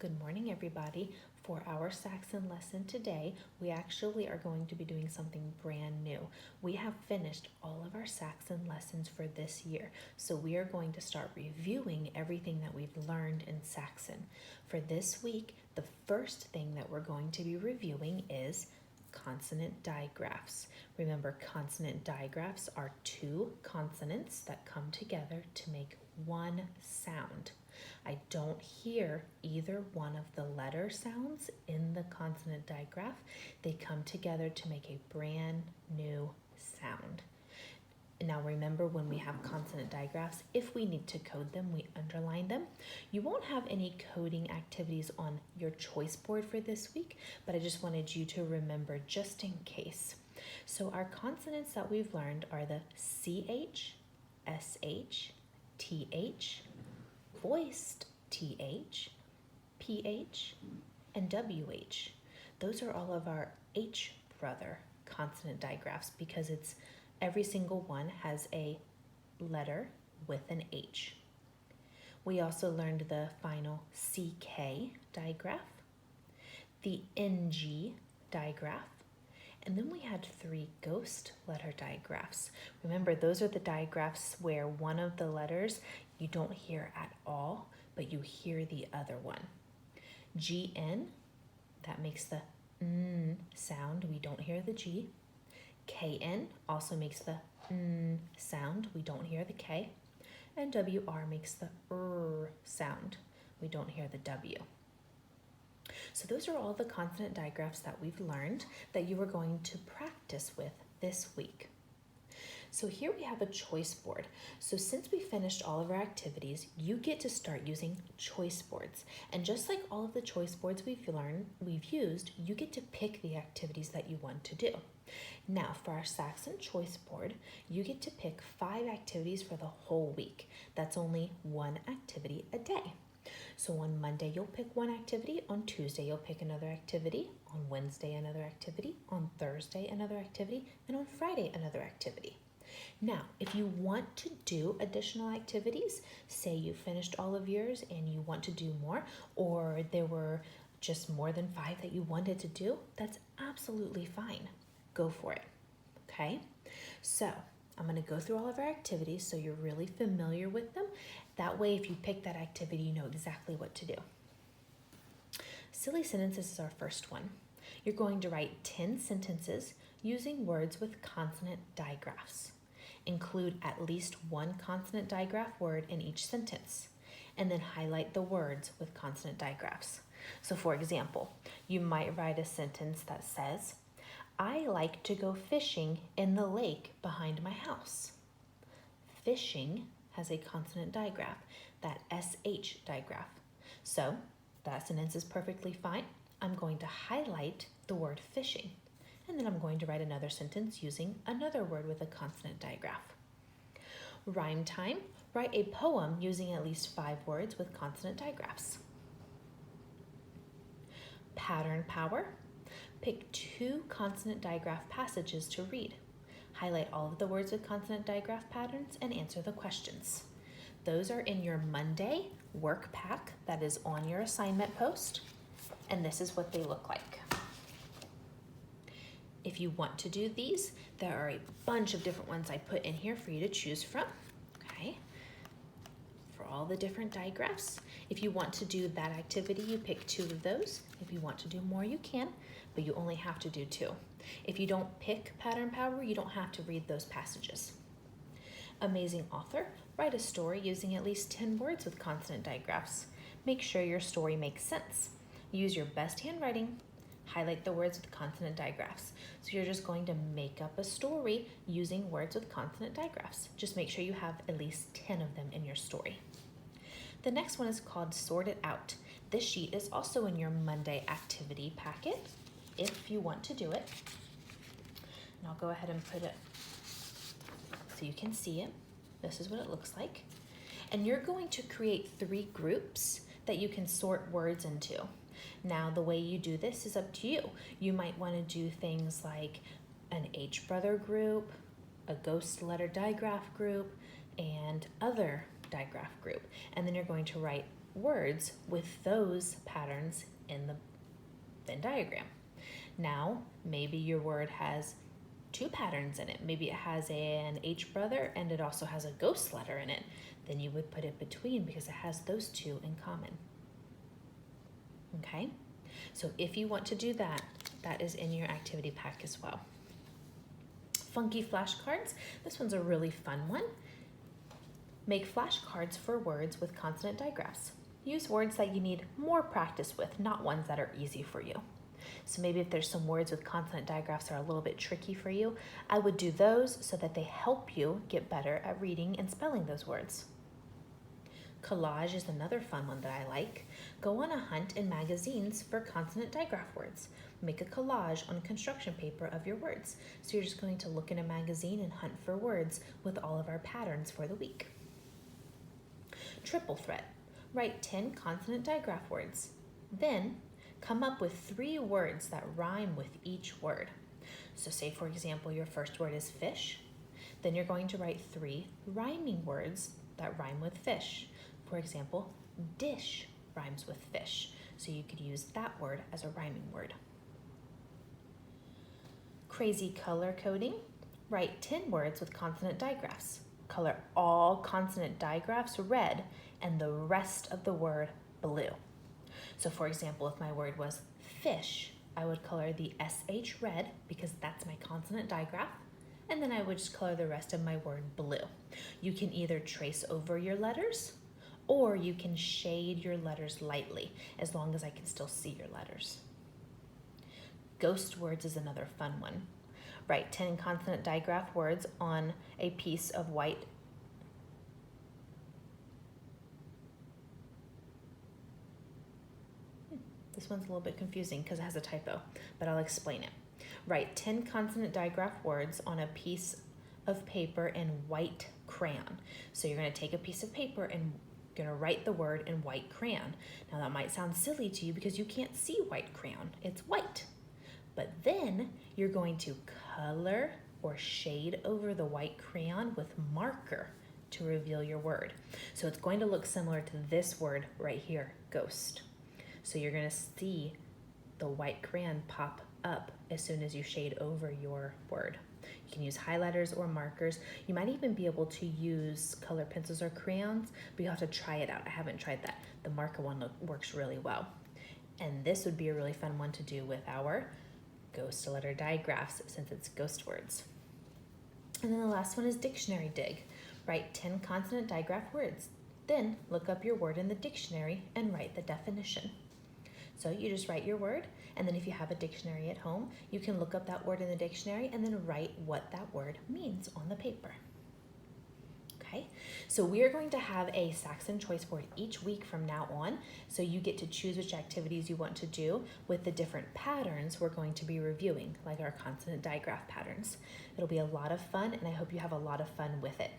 Good morning, everybody. For our Saxon lesson today, we actually are going to be doing something brand new. We have finished all of our Saxon lessons for this year, so we are going to start reviewing everything that we've learned in Saxon. For this week, the first thing that we're going to be reviewing is consonant digraphs. Remember, consonant digraphs are two consonants that come together to make one sound. I don't hear either one of the letter sounds in the consonant digraph. They come together to make a brand new sound. Now remember, when we have consonant digraphs, if we need to code them, we underline them. You won't have any coding activities on your choice board for this week, but I just wanted you to remember just in case. So our consonants that we've learned are the CH, SH, TH, voiced TH, PH, and WH. Those are all of our H brother consonant digraphs because every single one has a letter with an H. We also learned the final CK digraph, the NG digraph, and then we had 3 ghost letter digraphs. Remember, those are the digraphs where one of the letters you don't hear at all, but you hear the other one. GN, that makes the N sound, we don't hear the G. KN also makes the N sound, we don't hear the K. And WR makes the R sound, we don't hear the W. So those are all the consonant digraphs that we've learned that you are going to practice with this week. So here we have a choice board. So since we finished all of our activities, you get to start using choice boards. And just like all of the choice boards we've used, you get to pick the activities that you want to do. Now for our Saxon choice board, you get to pick 5 activities for the whole week. That's only 1 activity a day. So on Monday, you'll pick 1 activity. On Tuesday, you'll pick another activity. On Wednesday, another activity. On Thursday, another activity. And on Friday, another activity. Now, if you want to do additional activities, say you finished all of yours and you want to do more, or there were just more than 5 that you wanted to do, that's absolutely fine. Go for it, okay? So I'm going to go through all of our activities so you're really familiar with them. That way, if you pick that activity, you know exactly what to do. Silly sentences is our first one. You're going to write 10 sentences using words with consonant digraphs. Include at least 1 consonant digraph word in each sentence, and then highlight the words with consonant digraphs. So for example, you might write a sentence that says, I like to go fishing in the lake behind my house. Fishing has a consonant digraph, that SH digraph. So that sentence is perfectly fine. I'm going to highlight the word fishing, and then I'm going to write another sentence using another word with a consonant digraph. Rhyme time, write a poem using at least 5 words with consonant digraphs. Pattern power, pick 2 consonant digraph passages to read. Highlight all of the words with consonant digraph patterns and answer the questions. Those are in your Monday work pack that is on your assignment post, and this is what they look like. If you want to do these, there are a bunch of different ones I put in here for you to choose from, okay? For all the different digraphs. If you want to do that activity, you pick 2 of those. If you want to do more, you can, but you only have to do 2. If you don't pick pattern power, you don't have to read those passages. Amazing author, write a story using at least 10 words with consonant digraphs. Make sure your story makes sense. Use your best handwriting. Highlight the words with consonant digraphs. So you're just going to make up a story using words with consonant digraphs. Just make sure you have at least 10 of them in your story. The next one is called Sort It Out. This sheet is also in your Monday activity packet if you want to do it. And I'll go ahead and put it so you can see it. This is what it looks like. And you're going to create 3 groups that you can sort words into. Now, the way you do this is up to you. You might want to do things like an H brother group, a ghost letter digraph group, and other digraph group. And then you're going to write words with those patterns in the Venn diagram. Now, maybe your word has two patterns in it. Maybe it has an H brother and it also has a ghost letter in it. Then you would put it between because it has those two in common. Okay? So if you want to do that, that is in your activity pack as well. Funky flashcards. This one's a really fun one. Make flashcards for words with consonant digraphs. Use words that you need more practice with, not ones that are easy for you. So maybe if there's some words with consonant digraphs that are a little bit tricky for you, I would do those so that they help you get better at reading and spelling those words. Collage is another fun one that I like. Go on a hunt in magazines for consonant digraph words. Make a collage on construction paper of your words. So you're just going to look in a magazine and hunt for words with all of our patterns for the week. Triple threat. Write 10 consonant digraph words. Then come up with 3 words that rhyme with each word. So say, for example, your first word is fish. Then you're going to write 3 rhyming words that rhyme with fish. For example, dish rhymes with fish. So you could use that word as a rhyming word. Crazy color coding. Write 10 words with consonant digraphs. Color all consonant digraphs red and the rest of the word blue. So for example, if my word was fish, I would color the SH red because that's my consonant digraph, and then I would just color the rest of my word blue. You can either trace over your letters or you can shade your letters lightly as long as I can still see your letters. Ghost words is another fun one. Write 10 consonant digraph words on a piece of white. This one's a little bit confusing because it has a typo, but I'll explain it. Write 10 consonant digraph words on a piece of paper in white crayon. So you're going to take a piece of paper and you're going to write the word in white crayon. Now that might sound silly to you because you can't see white crayon. It's white. But then you're going to color or shade over the white crayon with marker to reveal your word. So it's going to look similar to this word right here, ghost. So you're going to see the white crayon pop up as soon as you shade over your word. You can use highlighters or markers. You might even be able to use color pencils or crayons, but you have to try it out. I haven't tried that. The marker one works really well. And this would be a really fun one to do with our ghost letter digraphs since it's ghost words. And then the last one is dictionary dig. Write 10 consonant digraph words. Then look up your word in the dictionary and write the definition. So you just write your word, and then if you have a dictionary at home, you can look up that word in the dictionary and then write what that word means on the paper. Okay, so we are going to have a Saxon choice board each week from now on, so you get to choose which activities you want to do with the different patterns we're going to be reviewing, like our consonant digraph patterns. It'll be a lot of fun, and I hope you have a lot of fun with it.